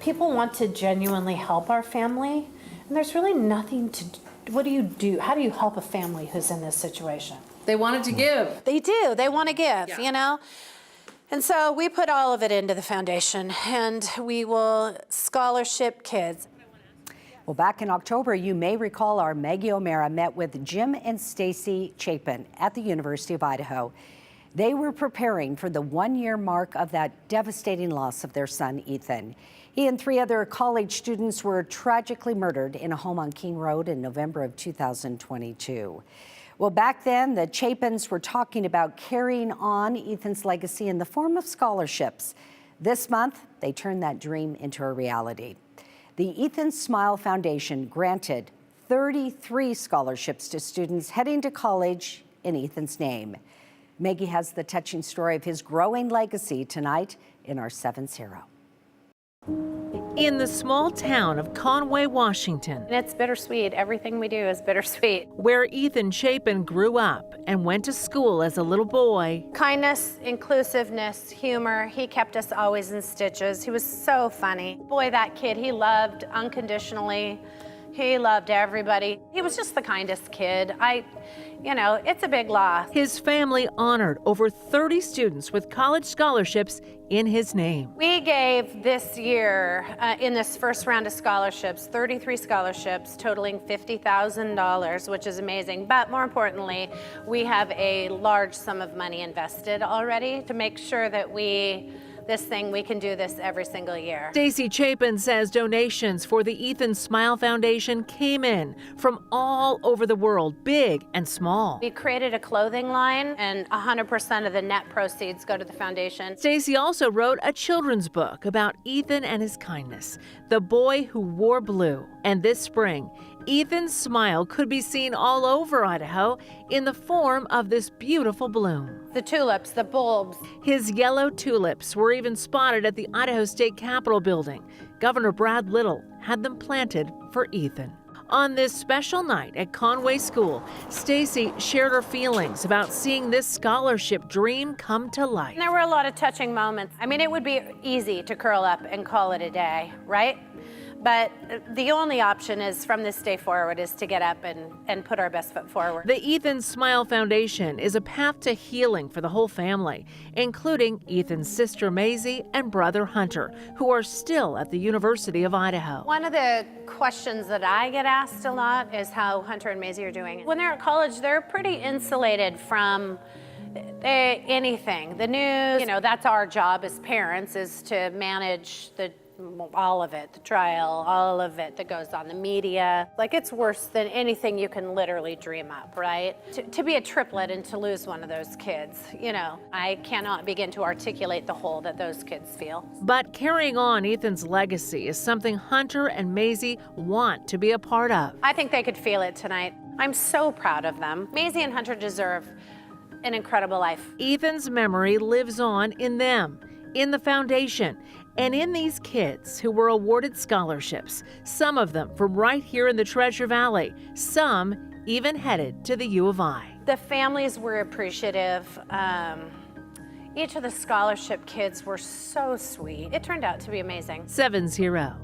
People want to genuinely help our family, and there's really nothing to do. What do you do? How do you help a family who's in this situation? They wanted to give. They do. They want to give, you know? And so we put all of it into the foundation, and we will scholarship kids. Well, back in October, you may recall our Maggie O'Mara met with Jim and Stacy Chapin at the University of Idaho. They were preparing for the one-year mark of that devastating loss of their son, Ethan. He and 3 other college students were tragically murdered in a home on King Road in November of 2022. Well, back then, the Chapins were talking about carrying on Ethan's legacy in the form of scholarships. This month, they turned that dream into a reality. The Ethan Smile Foundation granted 33 scholarships to students heading to college in Ethan's name. Maggie has the touching story of his growing legacy tonight in our 7's Hero. In the small town of Conway, Washington. And it's bittersweet. Everything we do is bittersweet. Where Ethan Chapin grew up and went to school as a little boy. Kindness, inclusiveness, humor. He kept us always in stitches. He was so funny. Boy, that kid, he loved unconditionally. He loved everybody. He was just the kindest kid. You know, it's a big loss. His family honored over 30 students with college scholarships in his name. We gave this year, in this first round of scholarships, 33 scholarships totaling $50,000, which is amazing. But more importantly, we have a large sum of money invested already to make sure that we can do this every single year. Stacy Chapin says donations for the Ethan Smile Foundation came in from all over the world, big and small. We created a clothing line, and 100% of the net proceeds go to the foundation. Stacy also wrote a children's book about Ethan and his kindness, The Boy Who Wore Blue. And this spring, Ethan's smile could be seen all over Idaho in the form of this beautiful bloom. The tulips, the bulbs. His yellow tulips were even spotted at the Idaho State Capitol building. Governor Brad Little had them planted for Ethan. On this special night at Conway School, Stacy shared her feelings about seeing this scholarship dream come to life. There were a lot of touching moments. I mean, it would be easy to curl up and call it a day, right? But the only option is from this day forward is to get up and put our best foot forward. The Ethan Smile Foundation is a path to healing for the whole family, including Ethan's sister Maisie and brother Hunter, who are still at the University of Idaho. One of the questions that I get asked a lot is how Hunter and Maisie are doing. When they're at college, they're pretty insulated from anything. The news, you know, that's our job as parents, is to manage all of it, the trial, all of it that goes on, the media. Like, it's worse than anything you can literally dream up, right? To be a triplet and to lose one of those kids, you know, I cannot begin to articulate the hole that those kids feel. But carrying on Ethan's legacy is something Hunter and Maisie want to be a part of. I think they could feel it tonight. I'm so proud of them. Maisie and Hunter deserve an incredible life. Ethan's memory lives on in them, in the foundation, and in these kids who were awarded scholarships, some of them from right here in the Treasure Valley, some even headed to the U of I. The families were appreciative. Each of the scholarship kids were so sweet. It turned out to be amazing. 7's Hero.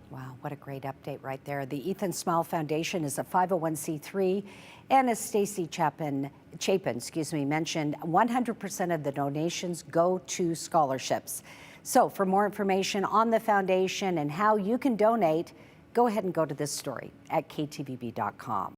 Wow, what a great update right there. The Ethan Smile Foundation is a 501c3, and as Stacy Chapin mentioned, 100% of the donations go to scholarships. So for more information on the foundation and how you can donate, go ahead and go to this story at ktvb.com.